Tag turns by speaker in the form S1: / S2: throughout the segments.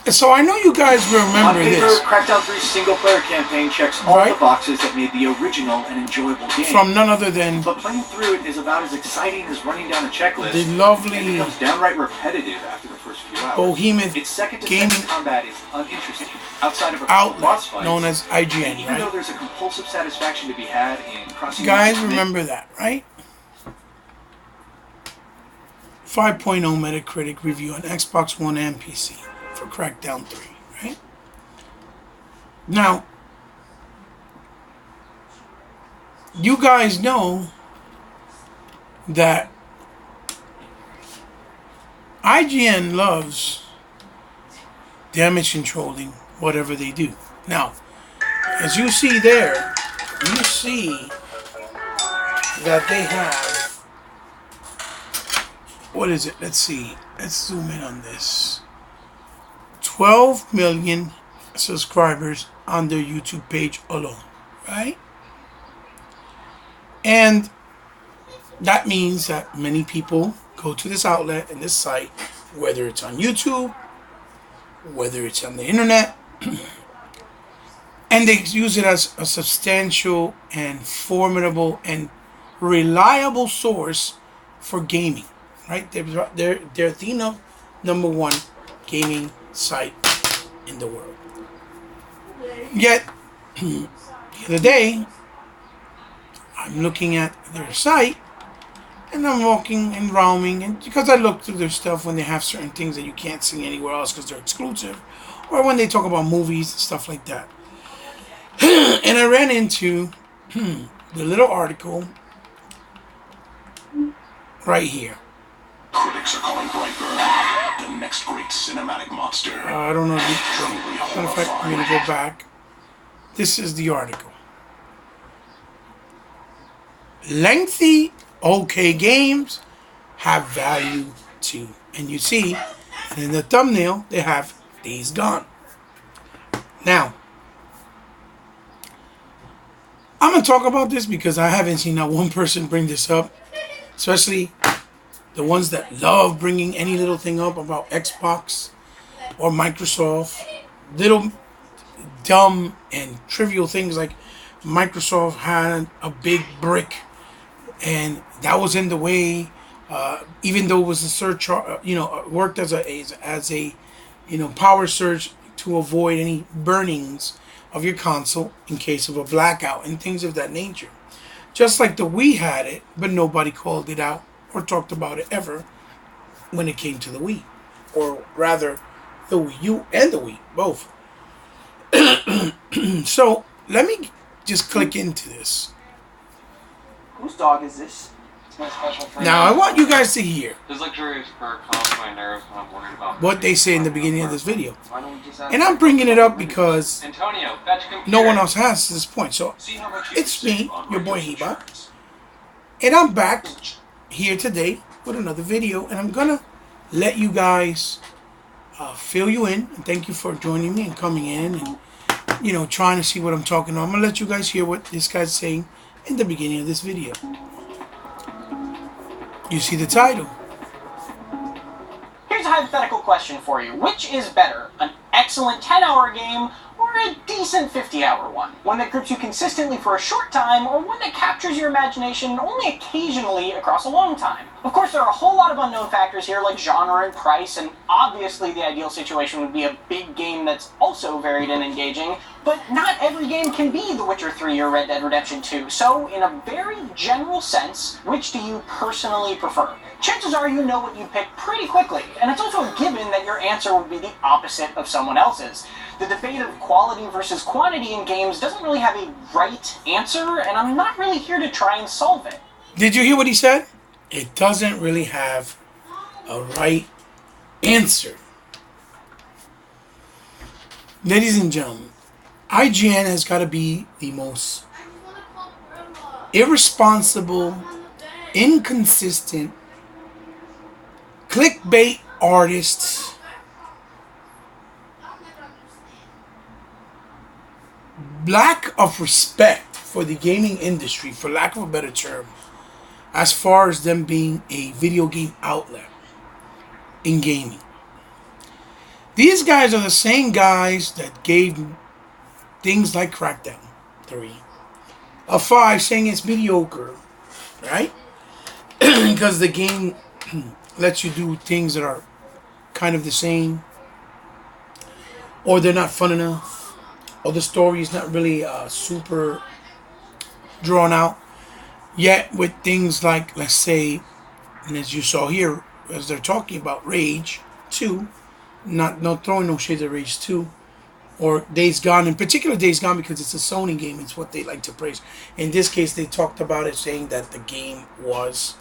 S1: So I know you guys remember
S2: On paper,
S1: this.
S2: Crackdown 3's single-player campaign checks all the boxes that made the original an enjoyable game.
S1: From none other than...
S2: But playing through it is about as exciting as running down a checklist.
S1: The lovely...
S2: It becomes downright repetitive after the first few hours.
S1: Bohemian
S2: its second-to-second combat is uninteresting, outside of a
S1: outlet
S2: boss fights,
S1: known as IGN,
S2: even though there's a compulsive satisfaction to be had in crossing...
S1: Guys, remember that, right? 5.0 Metacritic review on Xbox One and PC for Crackdown 3, right? Now, you guys know that IGN loves damage controlling whatever they do. Now, as you see there, you see that they have, what is it? Let's see. Let's zoom in on this. 12 million subscribers on their YouTube page alone, right? And that means that many people go to this outlet and this site, whether it's on YouTube, whether it's on the internet, and they use it as a substantial and formidable and reliable source for gaming, right? They're the #1 gaming site in the world. Yet, the other day, I'm looking at their site, and I'm walking and roaming, and because I look through their stuff when they have certain things that you can't see anywhere else because they're exclusive, or when they talk about movies and stuff like that. And I ran into the little article right here.
S3: Critics are calling Brightburn the next great cinematic monster.
S1: I don't know if you... Matter of fact, I'm going to go back. This is the article. Lengthy, okay games have value too. And you see, and in the thumbnail, they have Days Gone. Now, I'm going to talk about this because I haven't seen not one person bring this up. Especially the ones that love bringing any little thing up about Xbox or Microsoft. Little dumb and trivial things like Microsoft had a big brick and that was in the way, even though it was a surcharge, worked as a power surge to avoid any burnings of your console in case of a blackout and things of that nature. Just like the Wii had it, but nobody called it out or talked about it ever when it came to the Wii. Or rather, the Wii U and the Wii, both. So, let me just click into this.
S4: Whose dog is this? It's my special friend.
S1: Now, I want you guys to hear
S5: This luxurious fur calms my nerves when I'm worried about
S1: what they say in the beginning of this video.
S4: Why don't we just ask
S1: And I'm bringing it up because
S5: Antonio, fetch computer.
S1: no one else has to this point. So, it's me, your boy Heba. And I'm back here today with another video. And I'm going to let you guys fill you in. And thank you for joining me and coming in and, trying to see what I'm talking about. I'm going to let you guys hear what this guy's saying in the beginning of this video. You see the title.
S4: Here's a hypothetical question for you. Which is better, an excellent 10-hour game or a decent 50-hour one? One that grips you consistently for a short time, or one that captures your imagination only occasionally across a long time? Of course, there are a whole lot of unknown factors here, like genre and price, and obviously the ideal situation would be a big game that's also varied and engaging, but not every game can be The Witcher 3 or Red Dead Redemption 2, so in a very general sense, which do you personally prefer? Chances are you know what you pick pretty quickly, and it's also a given that your answer would be the opposite of someone else's. The debate of quality versus quantity in games doesn't really have a right answer, and I'm not really here to try and solve it.
S1: Did you hear what he said? It doesn't really have a right answer. Ladies and gentlemen, IGN has got to be the most irresponsible, inconsistent, clickbait artists lack of respect for the gaming industry, for lack of a better term, as far as them being a video game outlet in gaming. These guys are the same guys that gave things like Crackdown 3 a 5, saying it's mediocre, right? Because the game lets you do things that are kind of the same, or they're not fun enough, or the story is not really super drawn out. Yet with things like, let's say, and as you saw here, as they're talking about Rage 2, not throwing no shades at Rage 2, or Days Gone, in particular Days Gone, because it's a Sony game, it's what they like to praise. In this case, they talked about it, saying that the game was,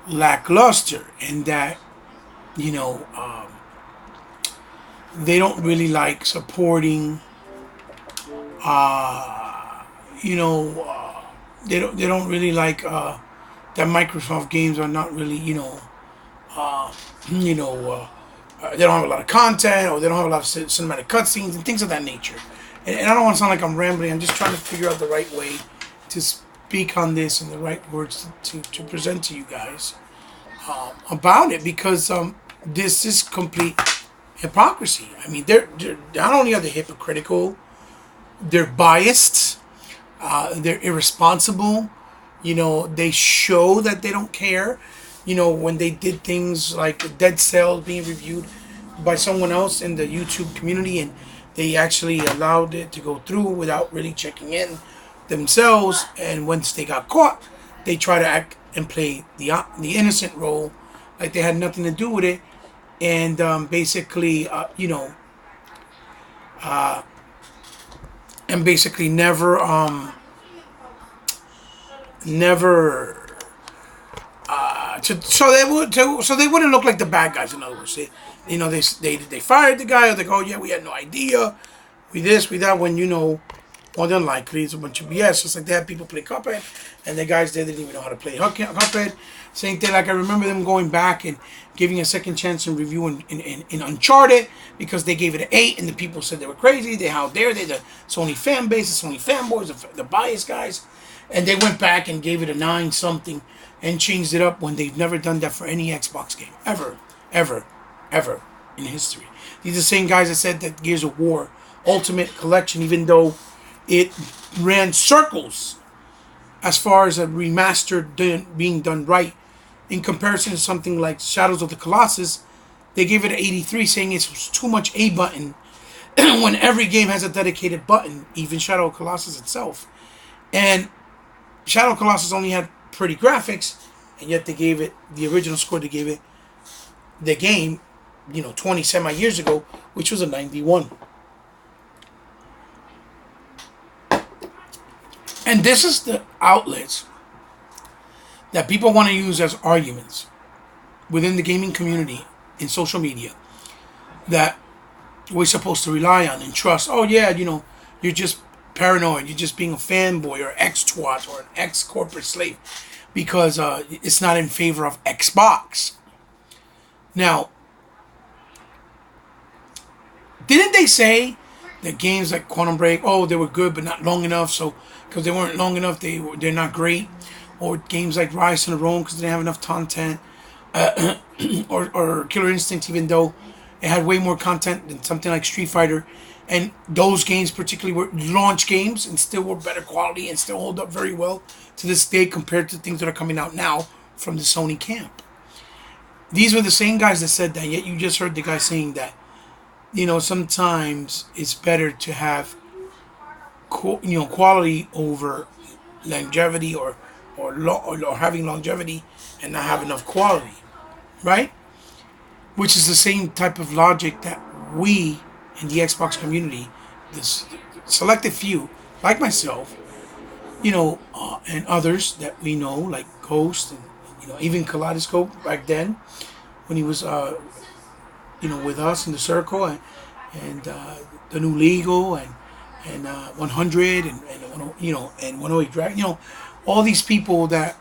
S1: lackluster, and that, they don't really like supporting, they don't really like that Microsoft games are not really, they don't have a lot of content, or they don't have a lot of cinematic cutscenes and things of that nature. And I don't want to sound like I'm rambling. I'm just trying to figure out the right way to speak on this and the right words to present to you guys about it, because this is complete hypocrisy. I mean, they're not only are they hypocritical, they're biased, they're irresponsible. They show that they don't care. When they did things like Dead Cells being reviewed by someone else in the YouTube community, and they actually allowed it to go through without really checking in themselves, and once they got caught, they try to act and play the innocent role, like they had nothing to do with it, and basically never so they wouldn't look like the bad guys. In other words, they fired the guy. They're like, oh yeah, we had no idea, we this, we that. When more than likely it's a bunch of BS. Just like they had people play Cuphead, and the guys there didn't even know how to play Cuphead. Same thing. Like I remember them going back and giving a second chance and reviewing in Uncharted, because they gave it an 8, and the people said they were crazy. How dare they? The Sony fan base, the Sony fanboys, the biased guys, and they went back and gave it a 9 something and changed it up, when they've never done that for any Xbox game ever in history. These are the same guys that said that Gears of War Ultimate Collection, even though it ran circles as far as a remastered being done right, in comparison to something like Shadows of the Colossus, they gave it an 83, saying it's too much A button when every game has a dedicated button, even Shadow of Colossus itself. And Shadow of Colossus only had pretty graphics, and yet they gave it the original score. They gave it the game, 20 semi years ago, which was a 91. And this is the outlets that people want to use as arguments within the gaming community in social media that we're supposed to rely on and trust. Oh yeah, you're just paranoid. You're just being a fanboy or ex-twat or an ex-corporate slave because it's not in favor of Xbox. Now, didn't they say that games like Quantum Break, they were good but not long enough, so because they weren't long enough, they're not great? Or games like Rise to the Rome, because they didn't have enough content, or Killer Instinct, even though it had way more content than something like Street Fighter. And those games particularly were launch games and still were better quality and still hold up very well to this day compared to things that are coming out now from the Sony camp. These were the same guys that said that, yet you just heard the guy saying that, sometimes it's better to have quality over longevity, or having longevity and not have enough quality, right? Which is the same type of logic that we in the Xbox community, this selected few, like myself, and others that we know, like Ghost, and even Kaleidoscope back then, when he was, with us in the circle, and the new Legal, and 100, and 108 Dragon, all these people that,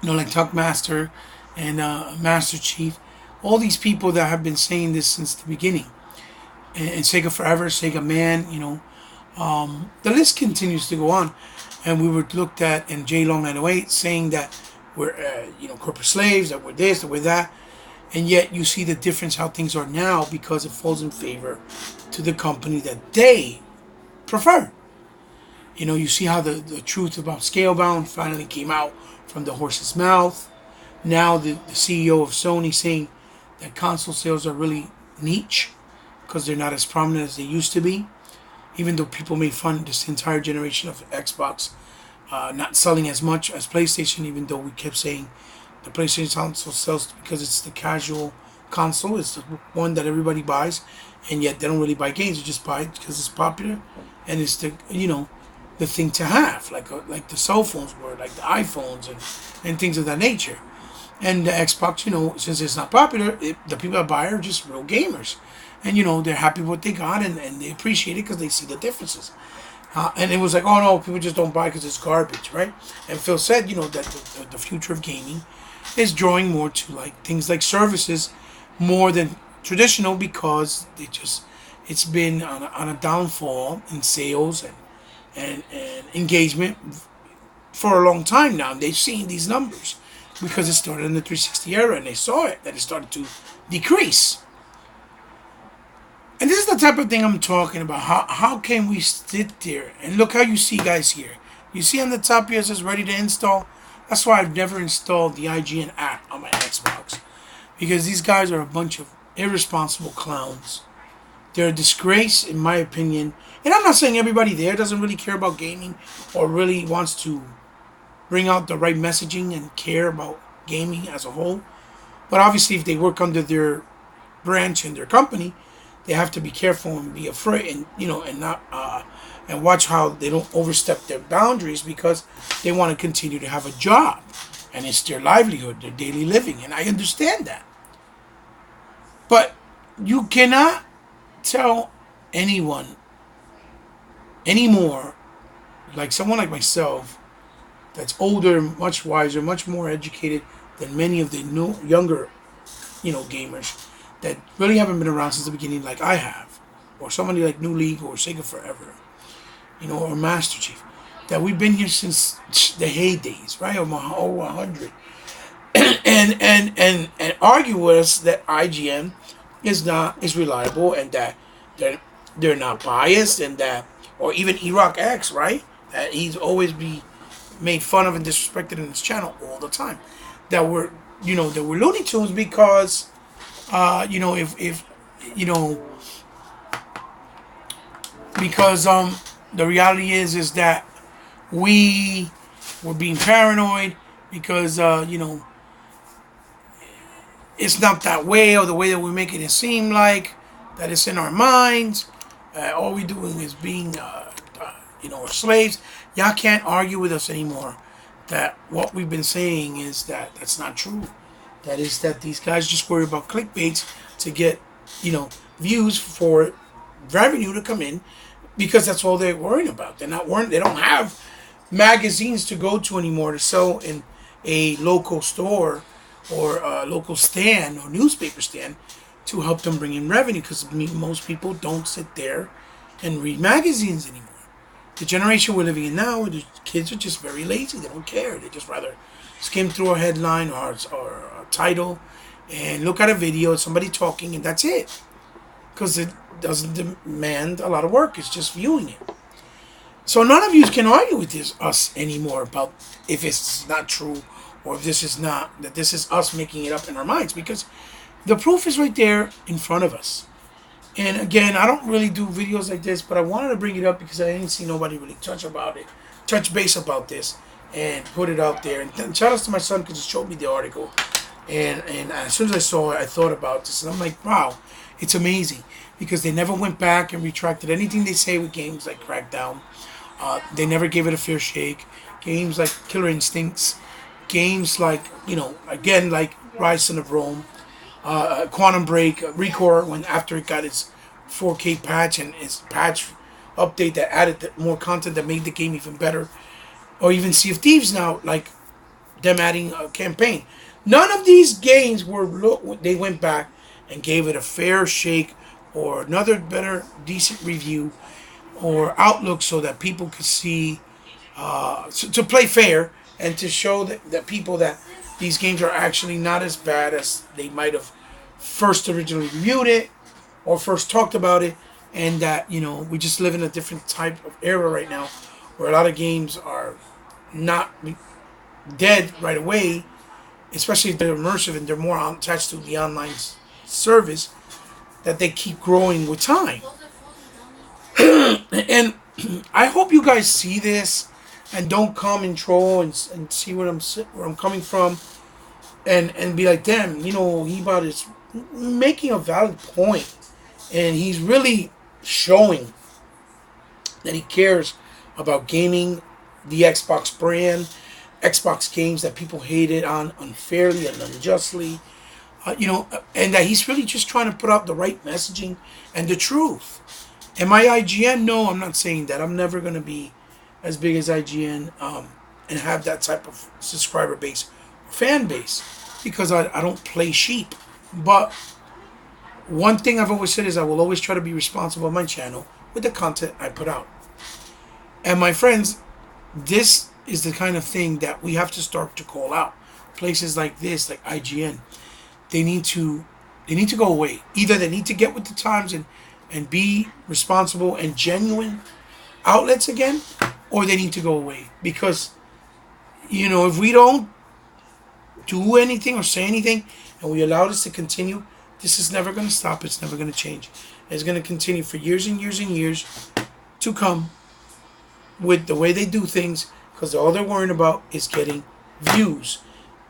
S1: like Tuck Master and Master Chief, all these people that have been saying this since the beginning, and Sega Forever, Sega Man, the list continues to go on, and we were looked at in J Long 908 saying that we're corporate slaves, that we're this, that we're that, And yet you see the difference how things are now because it falls in favor to the company that they prefer. You know, you see how the truth about Scalebound finally came out from the horse's mouth. Now the CEO of Sony saying that console sales are really niche because they're not as prominent as they used to be. Even though people made fun this entire generation of Xbox not selling as much as PlayStation, even though we kept saying the PlayStation console sells because it's the casual console. It's the one that everybody buys, and yet they don't really buy games. They just buy it because it's popular, and it's the the thing to have, like the cell phones were, like the iPhones and things of that nature. And the Xbox, since it's not popular, the people that buy are just real gamers, and they're happy with what they got, and they appreciate it because they see the differences. And it was like, oh no, people just don't buy because it's garbage, right? And Phil said, that the future of gaming is drawing more to like things like services more than traditional because it's been on a downfall in sales and engagement for a long time now. And they've seen these numbers because it started in the 360 era and they saw that it started to decrease. And this is the type of thing I'm talking about. How can we sit there and look how you see guys here. You see on the top here it says ready to install. That's why I've never installed the IGN app on my Xbox. Because these guys are a bunch of irresponsible clowns. They're a disgrace in my opinion. And I'm not saying everybody there doesn't really care about gaming or really wants to bring out the right messaging and care about gaming as a whole. But obviously if they work under their branch and their company, they have to be careful and be afraid and and not and watch how they don't overstep their boundaries because they want to continue to have a job and it's their livelihood, their daily living, and I understand that. But you cannot tell anyone anymore, like someone like myself that's older, much wiser, much more educated than many of the younger gamers that really haven't been around since the beginning like I have, or somebody like New League or Sega Forever, or Master Chief, that we've been here since the heydays, right, or 100, and argue with us that IGN is reliable and that they're not biased and that, or even Erock X, right, that he's always be made fun of and disrespected in his channel all the time, that we're Looney Tunes because because the reality is that we were being paranoid because it's not that way, or the way that we're making it seem like that it's in our minds. All we're doing is being slaves. Y'all can't argue with us anymore that what we've been saying is that that's not true. That is that these guys just worry about clickbaits to get, views for revenue to come in, because that's all they're worrying about. They don't have magazines to go to anymore to sell in a local store or a local stand or newspaper stand to help them bring in revenue, because most people don't sit there and read magazines anymore. The generation we're living in now, the kids are just very lazy. They don't care. They just rather skim through a headline or a title and look at a video of somebody talking, and that's it. Because it doesn't demand a lot of work. It's just viewing it. So none of you can argue with us anymore about if it's not true or if this is not, that this is us making it up in our minds, because the proof is right there in front of us. And again, I don't really do videos like this, but I wanted to bring it up because I didn't see nobody really touch base about this and put it out there. And shout out to my son because he showed me the article. And as soon as I saw it, I thought about this. And I'm like, wow, it's amazing. Because they never went back and retracted anything they say with games like Crackdown. They never gave it a fair shake. Games like Killer Instincts. Games like, again, like Rise Son of Rome. Quantum Break, Recore, when after it got its 4K patch and its patch update that added more content that made the game even better. Or even Sea of Thieves now, like them adding a campaign. None of these games they went back and gave it a fair shake or another better, decent review or outlook so that people could see, to play fair and to show that people that these games are actually not as bad as they might have first originally reviewed it or first talked about it, and that, you know, we just live in a different type of era right now where a lot of games are not dead right away, especially if they're immersive and they're more attached to the online service, that they keep growing with time. And I hope you guys see this and don't come and troll and see where I'm coming from, and be like, damn, you know, Ebot is making a valid point, and he's really showing that he cares about gaming, the Xbox brand, Xbox games that people hated on unfairly and unjustly, you know, and that he's really just trying to put out the right messaging and the truth. Am I IGN? No, I'm not saying that. I'm never going to be as big as IGN and have that type of subscriber base, fan base, because I don't play sheep. But one thing I've always said is I will always try to be responsible on my channel with the content I put out. And my friends, this is the kind of thing that we have to start to call out. Places like this, like IGN, they need to go away. Either they need to get with the times and be responsible and genuine outlets again, or they need to go away. Because, you know, if we don't do anything or say anything and we allow this to continue, this is never going to stop. It's never going to change. It's going to continue for years and years and years to come with the way they do things, because all they're worrying about is getting views,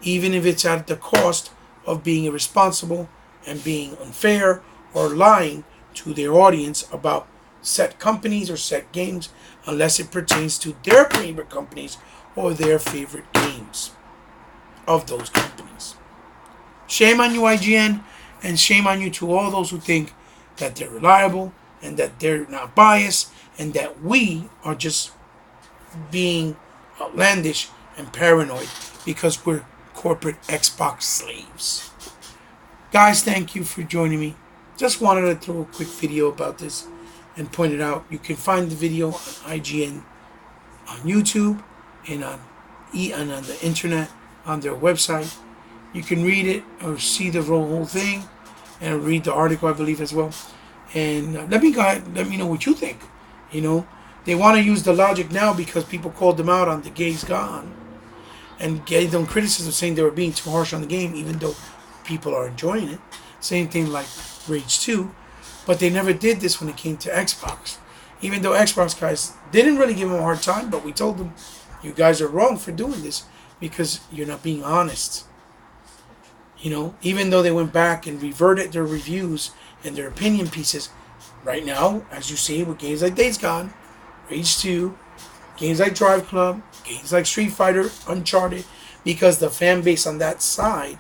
S1: even if it's at the cost of being irresponsible and being unfair or lying to their audience about set companies or set games, unless it pertains to their favorite companies or their favorite games of those companies. Shame on you, IGN, and shame on you to all those who think that they're reliable and that they're not biased and that we are just being outlandish and paranoid because we're corporate Xbox slaves. Guys, thank you for joining me. Just wanted to throw a quick video about this and point it out. You can find the video on IGN on YouTube and on the internet on their website. You can read it or see the whole thing and read the article, I believe, as well. And let me know what you think. You know, they want to use the logic now because people called them out on the Gays Gone and gave them criticism saying they were being too harsh on the game, even though people are enjoying it. Same thing like Rage 2. But they never did this when it came to Xbox. Even though Xbox guys didn't really give them a hard time, but we told them, you guys are wrong for doing this because you're not being honest. You know, even though they went back and reverted their reviews and their opinion pieces, right now, as you see with games like Days Gone, Rage 2, games like Drive Club, games like Street Fighter, Uncharted, because the fan base on that side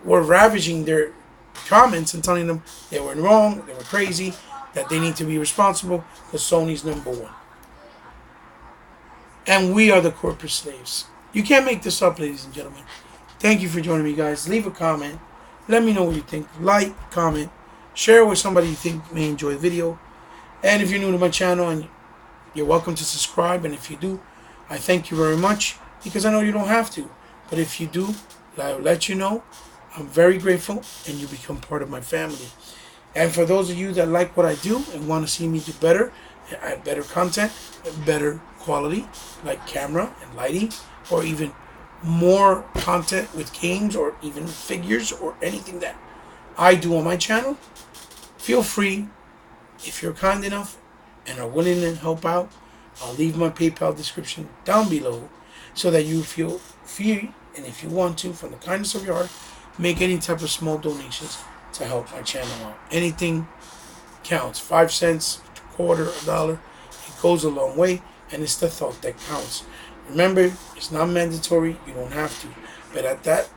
S1: were ravaging their comments and telling them they were wrong, they were crazy, that they need to be responsible because Sony's number one. And we are the corporate slaves. You can't make this up, ladies and gentlemen. Thank you for joining me, guys. Leave a comment. Let me know what you think. Like, comment, share with somebody you think may enjoy the video. And if you're new to my channel, and you're welcome to subscribe. And if you do, I thank you very much, because I know you don't have to. But if you do, I'll let you know. I'm very grateful, and you become part of my family. And for those of you that like what I do and want to see me do better, add better content, better quality, like camera and lighting, or even more content with games or even figures or anything that I do on my channel, feel free. If you're kind enough and are willing to help out, I'll leave my PayPal description down below so that you feel free, and if you want to, from the kindness of your heart, make any type of small donations to help my channel out. Anything counts. 5 cents, a quarter, $1. It goes a long way, and it's the thought that counts. Remember, it's not mandatory. You don't have to. But at that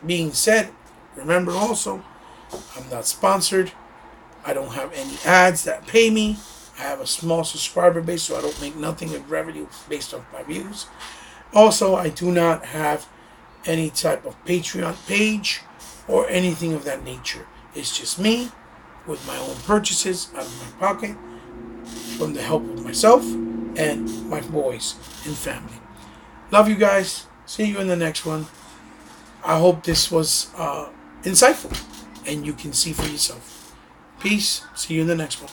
S1: being said, remember also, I'm not sponsored. I don't have any ads that pay me. I have a small subscriber base, so I don't make nothing of revenue based off my views. Also, I do not have any type of Patreon page or anything of that nature. It's just me with my own purchases out of my pocket from the help of myself and my boys and family. Love you guys. See you in the next one. I hope this was insightful. and you can see for yourself. Peace. See you in the next one.